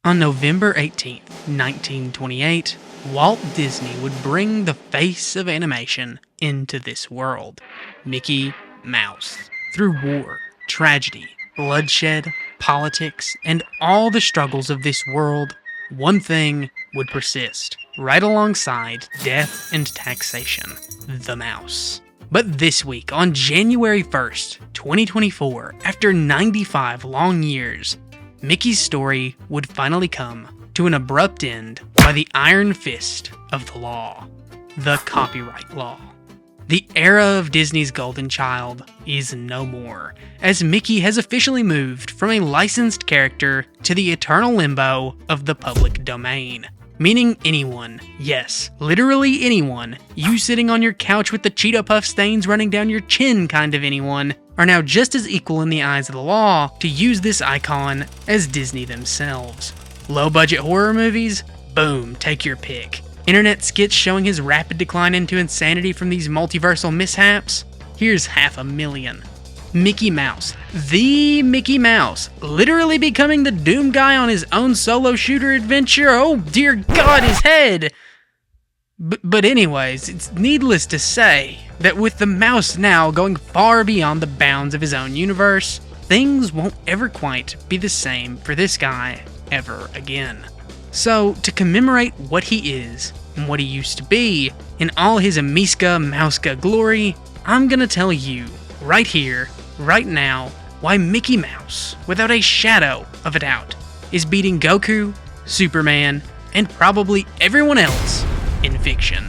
On November 18th, 1928, Walt Disney would bring the face of animation into this world, Mickey Mouse. Through war, tragedy, bloodshed, politics, and all the struggles of this world, one thing would persist, right alongside death and taxation: the mouse. But this week, on January 1st, 2024, after 95 long years, Mickey's story would finally come to an abrupt end by the iron fist of the law, the copyright law. The era of Disney's golden child is no more, as Mickey has officially moved from a licensed character to the eternal limbo of the public domain. Meaning anyone, yes, literally anyone, you sitting on your couch with the Cheeto Puff stains running down your chin kind of anyone, are now just as equal in the eyes of the law to use this icon as Disney themselves. Low-budget horror movies? Boom, take your pick. Internet skits showing his rapid decline into insanity from these multiversal mishaps? Here's $500,000. Mickey Mouse, the Mickey Mouse, literally becoming the Doom guy on his own solo shooter adventure. Oh dear God, his head! But anyways, it's needless to say that with the mouse now going far beyond the bounds of his own universe, things won't ever quite be the same for this guy ever again. So, to commemorate what he is and what he used to be in all his Amiska Mouska glory, I'm gonna tell you, right here, right now, why Mickey Mouse, without a shadow of a doubt, is beating Goku, Superman, and probably everyone else in fiction.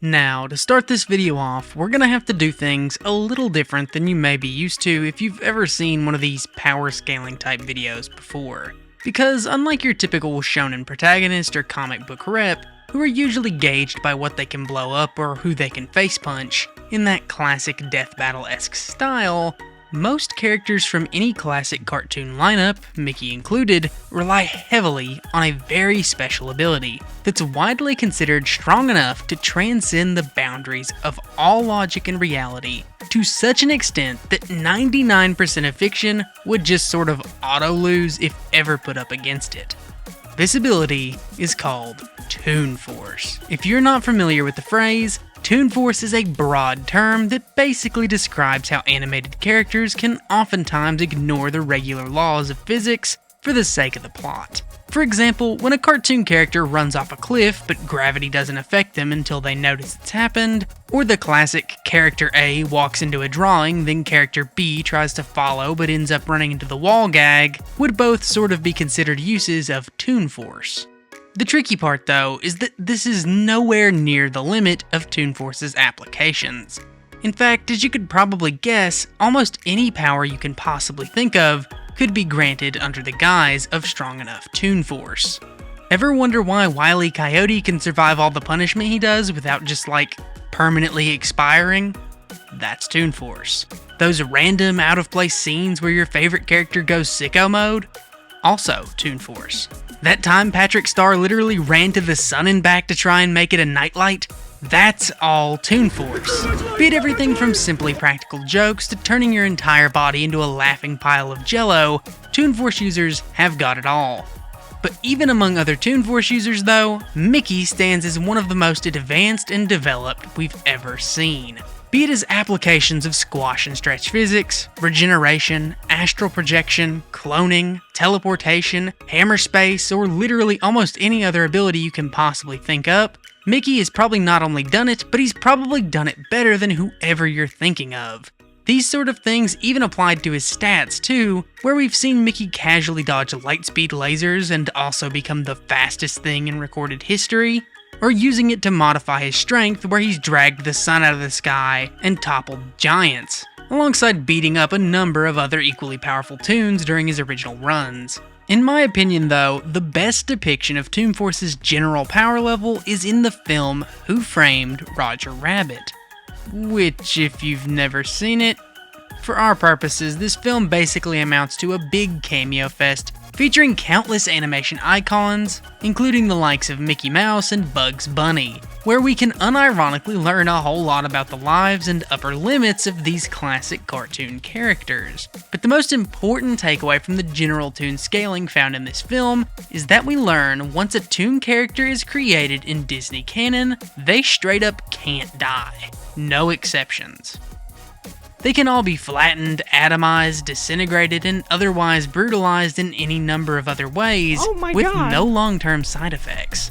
Now, to start this video off, we're gonna have to do things a little different than you may be used to if you've ever seen one of these power scaling type videos before. Because unlike your typical shonen protagonist or comic book rep, who are usually gauged by what they can blow up or who they can face punch, in that classic death battle-esque style, most characters from any classic cartoon lineup, Mickey included, rely heavily on a very special ability that's widely considered strong enough to transcend the boundaries of all logic and reality to such an extent that 99% of fiction would just sort of auto-lose if ever put up against it. This ability is called Toon Force. If you're not familiar with the phrase, Toon Force is a broad term that basically describes how animated characters can oftentimes ignore the regular laws of physics for the sake of the plot. For example, when a cartoon character runs off a cliff but gravity doesn't affect them until they notice it's happened, or the classic character A walks into a drawing, then character B tries to follow but ends up running into the wall gag, would both sort of be considered uses of Toon Force. The tricky part, though, is that this is nowhere near the limit of Toon Force's applications. In fact, as you could probably guess, almost any power you can possibly think of could be granted under the guise of strong enough Toon Force. Ever wonder why Wile E. Coyote can survive all the punishment he does without just, permanently expiring? That's Toon Force. Those random out-of-place scenes where your favorite character goes sicko mode? Also Toon Force. That time Patrick Star literally ran to the sun and back to try and make it a nightlight? That's all Toon Force. Be it everything from simply practical jokes to turning your entire body into a laughing pile of jello, Toon Force users have got it all. But even among other Toon Force users though, Mickey stands as one of the most advanced and developed we've ever seen. Be it his applications of squash and stretch physics, regeneration, astral projection, cloning, teleportation, hammer space, or literally almost any other ability you can possibly think up, Mickey has probably not only done it, but he's probably done it better than whoever you're thinking of. These sort of things even applied to his stats too, where we've seen Mickey casually dodge lightspeed lasers and also become the fastest thing in recorded history, or using it to modify his strength where he's dragged the sun out of the sky and toppled giants, alongside beating up a number of other equally powerful toons during his original runs. In my opinion though, the best depiction of Toon Force's general power level is in the film Who Framed Roger Rabbit. Which, if you've never seen it, for our purposes, this film basically amounts to a big cameo fest featuring countless animation icons, including the likes of Mickey Mouse and Bugs Bunny. where we can unironically learn a whole lot about the lives and upper limits of these classic cartoon characters. But the most important takeaway from the general toon scaling found in this film is that we learn once a toon character is created in Disney canon, they straight up can't die. No exceptions. They can all be flattened, atomized, disintegrated, and otherwise brutalized in any number of other ways with no long-term side effects.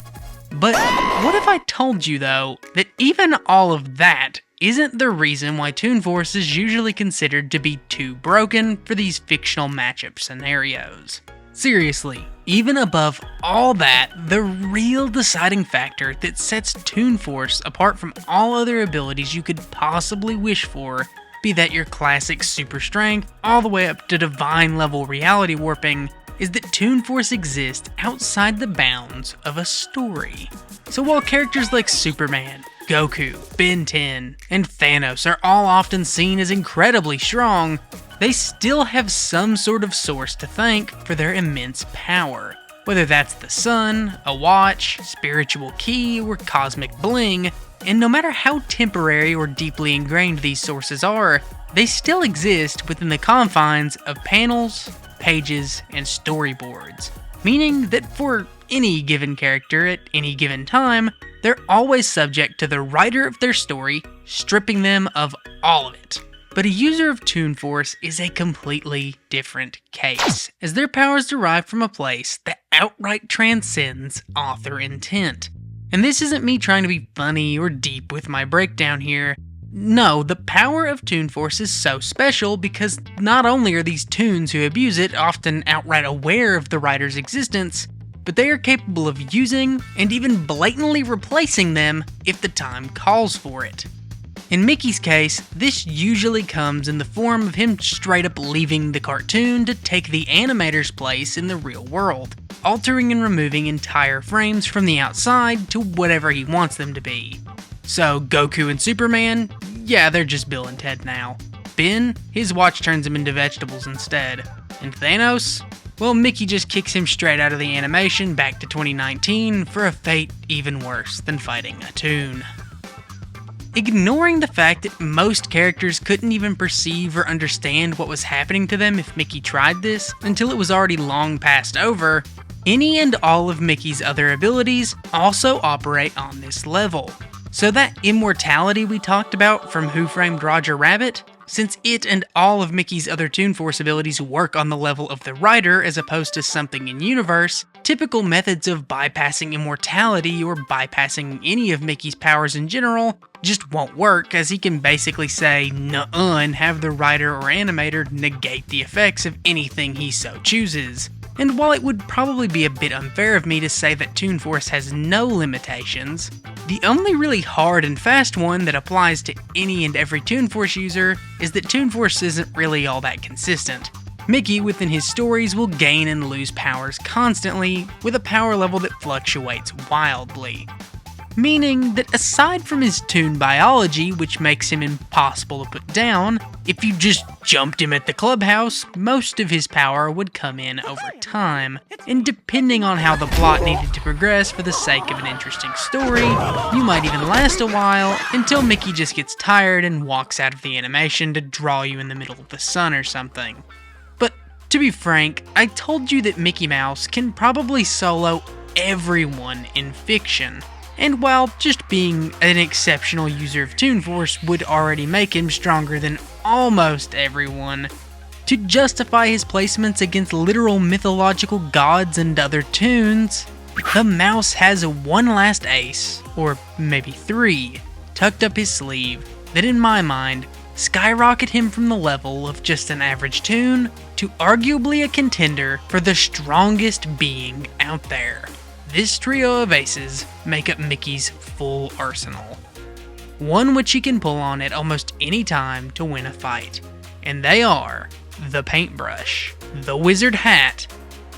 But what if I told you, though, that even all of that isn't the reason why Toon Force is usually considered to be too broken for these fictional matchup scenarios? Seriously, even above all that, the real deciding factor that sets Toon Force apart from all other abilities you could possibly wish for, be that your classic super strength all the way up to divine level reality warping, is that Toon Force exists outside the bounds of a story. So while characters like Superman, Goku, Ben 10, and Thanos are all often seen as incredibly strong, they still have some sort of source to thank for their immense power. Whether that's the sun, a watch, spiritual key, or cosmic bling, and no matter how temporary or deeply ingrained these sources are, they still exist within the confines of panels, pages, and storyboards, meaning that for any given character at any given time, they're always subject to the writer of their story stripping them of all of it. But a user of Toon Force is a completely different case, as their powers derive from a place that outright transcends author intent. And this isn't me trying to be funny or deep with my breakdown here. No, the power of Toon Force is so special because not only are these toons who abuse it often outright aware of the writer's existence, but they are capable of using and even blatantly replacing them if the time calls for it. In Mickey's case, this usually comes in the form of him straight up leaving the cartoon to take the animator's place in the real world, altering and removing entire frames from the outside to whatever he wants them to be. So Goku and Superman, yeah, they're just Bill and Ted now. Ben, his watch turns him into vegetables instead. And Thanos? Well, Mickey just kicks him straight out of the animation back to 2019 for a fate even worse than fighting a toon. Ignoring the fact that most characters couldn't even perceive or understand what was happening to them if Mickey tried this until it was already long passed over, any and all of Mickey's other abilities also operate on this level. So that immortality we talked about from Who Framed Roger Rabbit, since it and all of Mickey's other Toon Force abilities work on the level of the writer as opposed to something in universe, typical methods of bypassing immortality or bypassing any of Mickey's powers in general just won't work, as he can basically say nuh-uh and have the writer or animator negate the effects of anything he so chooses. And while it would probably be a bit unfair of me to say that Toon Force has no limitations, the only really hard and fast one that applies to any and every Toon Force user is that Toon Force isn't really all that consistent. Mickey, within his stories, will gain and lose powers constantly, with a power level that fluctuates wildly. Meaning that aside from his toon biology, which makes him impossible to put down, if you just jumped him at the clubhouse, most of his power would come in over time. And depending on how the plot needed to progress for the sake of an interesting story, you might even last a while until Mickey just gets tired and walks out of the animation to draw you in the middle of the sun or something. But to be frank, I told you that Mickey Mouse can probably solo everyone in fiction. And while just being an exceptional user of Toon Force would already make him stronger than almost everyone, to justify his placements against literal mythological gods and other toons, the mouse has one last ace, or maybe three, tucked up his sleeve that in my mind skyrocket him from the level of just an average toon to arguably a contender for the strongest being out there. This trio of aces make up Mickey's full arsenal. One which he can pull on at almost any time to win a fight. And they are the paintbrush, the wizard hat,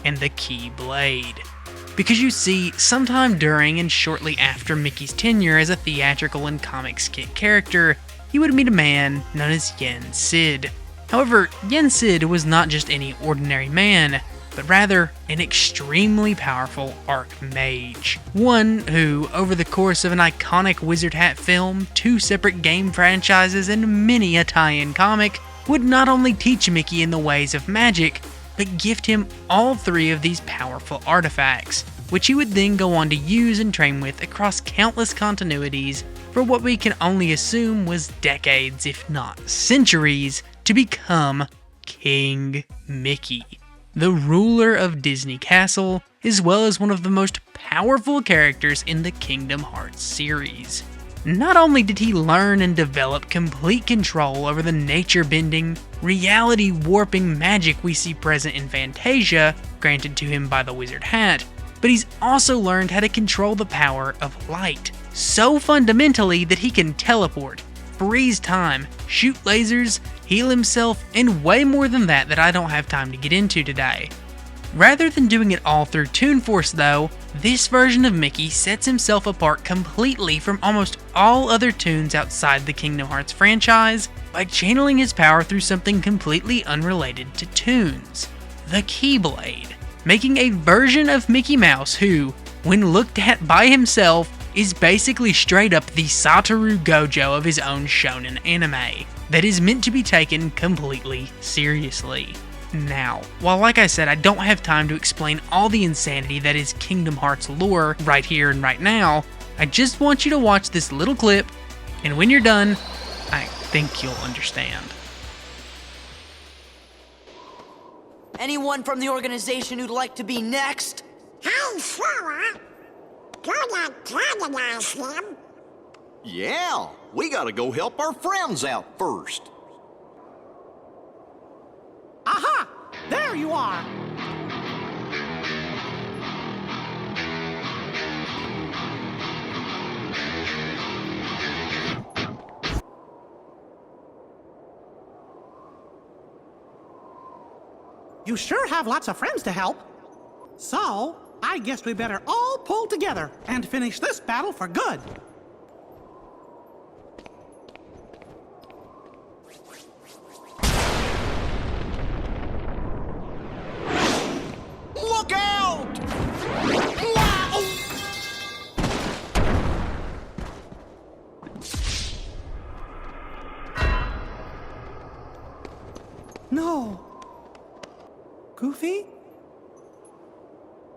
and the keyblade. Because you see, sometime during and shortly after Mickey's tenure as a theatrical and comic skit character, he would meet a man known as Yen Sid. However, Yen Sid was not just any ordinary man. but rather an extremely powerful Archmage. One who, over the course of an iconic Wizard Hat film, 2 separate game franchises, and many a tie-in comic, would not only teach Mickey in the ways of magic, but gift him all 3 of these powerful artifacts, which he would then go on to use and train with across countless continuities for what we can only assume was decades, if not centuries, to become King Mickey, the ruler of Disney Castle, as well as one of the most powerful characters in the Kingdom Hearts series. Not only did he learn and develop complete control over the nature-bending, reality-warping magic we see present in Fantasia, granted to him by the Wizard Hat, but he's also learned how to control the power of light, so fundamentally that he can teleport, freeze time, shoot lasers, heal himself, and way more than that I don't have time to get into today. Rather than doing it all through Toon Force though, this version of Mickey sets himself apart completely from almost all other toons outside the Kingdom Hearts franchise by channeling his power through something completely unrelated to toons, the Keyblade, making a version of Mickey Mouse who, when looked at by himself, is basically straight up the Satoru Gojo of his own shonen anime, that is meant to be taken completely seriously. Now, while like I said I don't have time to explain all the insanity that is Kingdom Hearts lore right here and right now, I just want you to watch this little clip, and when you're done, I think you'll understand. Anyone from the organization who'd like to be next? Hey, Sarah! Gonna antagonize him? Yeah, we gotta go help our friends out first. Aha! There you are! You sure have lots of friends to help. So, I guess we better all pull together and finish this battle for good. Look out! No. Goofy?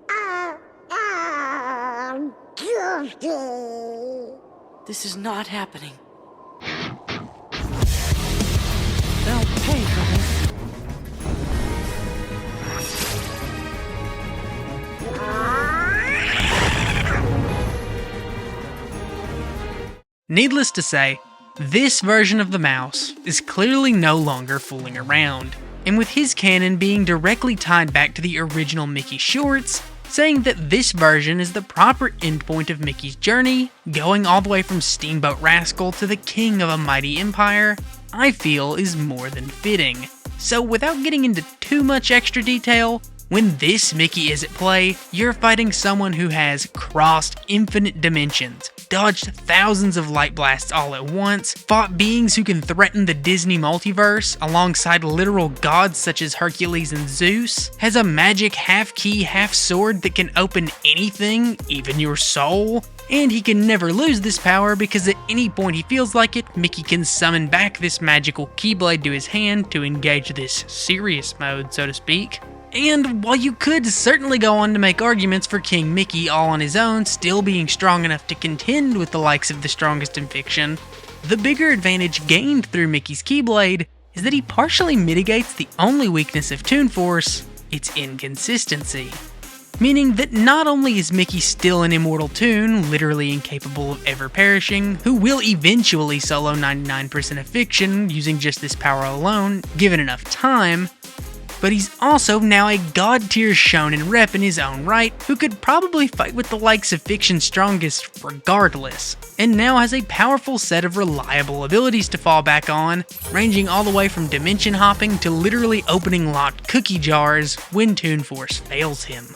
Goofy! This is not happening. They'll pay for this. Needless to say, this version of the mouse is clearly no longer fooling around, and with his canon being directly tied back to the original Mickey shorts, saying that this version is the proper endpoint of Mickey's journey, going all the way from Steamboat Rascal to the king of a mighty empire, I feel is more than fitting. So without getting into too much extra detail, when this Mickey is at play, you're fighting someone who has crossed infinite dimensions, dodged thousands of light blasts all at once, fought beings who can threaten the Disney multiverse alongside literal gods such as Hercules and Zeus, has a magic half-key, half-sword that can open anything, even your soul, and he can never lose this power because at any point he feels like it, Mickey can summon back this magical Keyblade to his hand to engage this serious mode, so to speak. And while you could certainly go on to make arguments for King Mickey all on his own still being strong enough to contend with the likes of the strongest in fiction, the bigger advantage gained through Mickey's Keyblade is that he partially mitigates the only weakness of Toon Force, its inconsistency. Meaning that not only is Mickey still an immortal toon, literally incapable of ever perishing, who will eventually solo 99% of fiction using just this power alone, given enough time, but he's also now a god-tier shonen rep in his own right, who could probably fight with the likes of fiction's strongest regardless, and now has a powerful set of reliable abilities to fall back on, ranging all the way from dimension hopping to literally opening locked cookie jars when Toon Force fails him.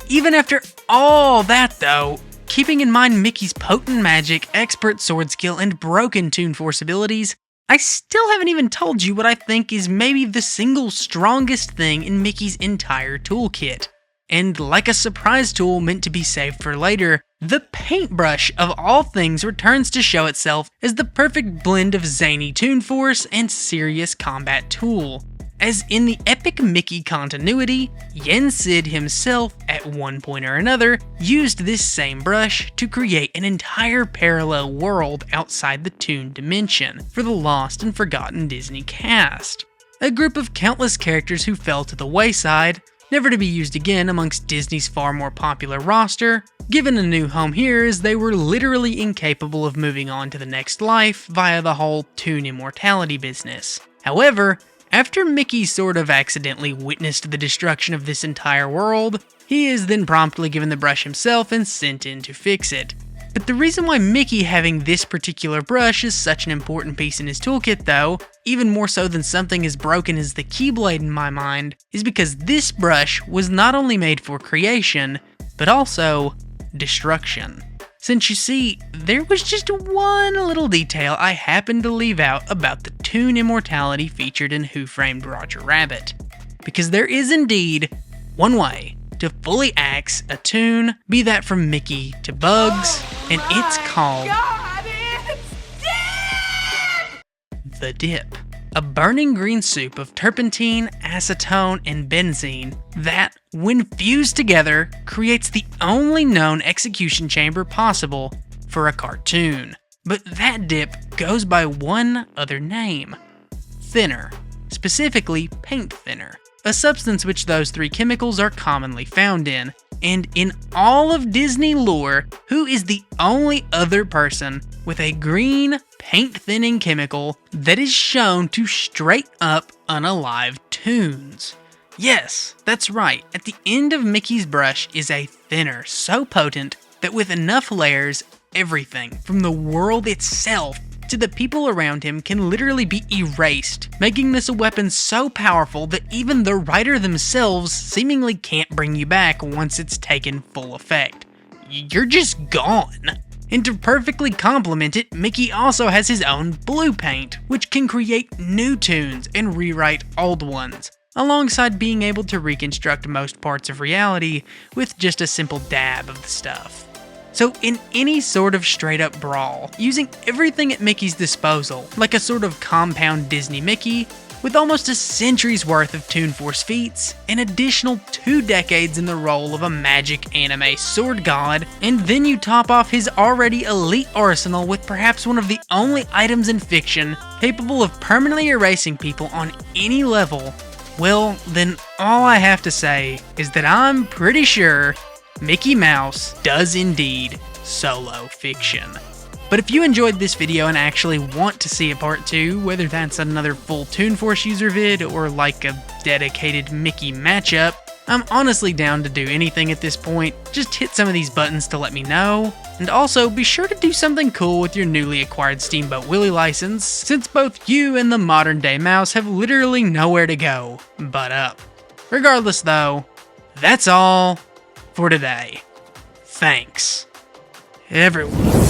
Even after all that though, keeping in mind Mickey's potent magic, expert sword skill, and broken Toon Force abilities, I still haven't even told you what I think is maybe the single strongest thing in Mickey's entire toolkit. And like a surprise tool meant to be saved for later, the paintbrush of all things returns to show itself as the perfect blend of zany Toon Force and serious combat tool. As in the epic Mickey continuity, Yen Sid himself, at one point or another, used this same brush to create an entire parallel world outside the Toon dimension for the lost and forgotten Disney cast. A group of countless characters who fell to the wayside, never to be used again amongst Disney's far more popular roster, given a new home here as they were literally incapable of moving on to the next life via the whole Toon immortality business. However, after Mickey sort of accidentally witnessed the destruction of this entire world, he is then promptly given the brush himself and sent in to fix it. But the reason why Mickey having this particular brush is such an important piece in his toolkit though, even more so than something as broken as the Keyblade in my mind, is because this brush was not only made for creation, but also destruction. Since you see, there was just one little detail I happened to leave out about the Toon immortality featured in Who Framed Roger Rabbit. Because there is indeed one way to fully axe a Toon, be that from Mickey to Bugs, and it's called the dip. A burning green soup of turpentine, acetone, and benzene that, when fused together, creates the only known execution chamber possible for a cartoon. But that dip goes by one other name: thinner, specifically paint thinner, a substance which those three chemicals are commonly found in. And in all of Disney lore, who is the only other person with a green paint thinning chemical that is shown to straight up unalive Toons? Yes, that's right, at the end of Mickey's brush is a thinner so potent that with enough layers, everything from the world itself to the people around him can literally be erased, making this a weapon so powerful that even the writer themselves seemingly can't bring you back once it's taken full effect. You're just gone. And to perfectly complement it, Mickey also has his own blue paint, which can create new Toons and rewrite old ones, alongside being able to reconstruct most parts of reality with just a simple dab of the stuff. So in any sort of straight up brawl, using everything at Mickey's disposal, like a sort of compound Disney Mickey, with almost a century's worth of Toon Force feats, an additional 2 decades in the role of a magic anime sword god, and then you top off his already elite arsenal with perhaps one of the only items in fiction capable of permanently erasing people on any level, well, then all I have to say is that I'm pretty sure Mickey Mouse does indeed solo fiction. But if you enjoyed this video and actually want to see a part 2, whether that's another full Toon Force user vid or like a dedicated Mickey matchup, I'm honestly down to do anything at this point. Just hit some of these buttons to let me know. And also, be sure to do something cool with your newly acquired Steamboat Willie license, since both you and the modern day mouse have literally nowhere to go but up. Regardless though, that's all for today. Thanks, everyone.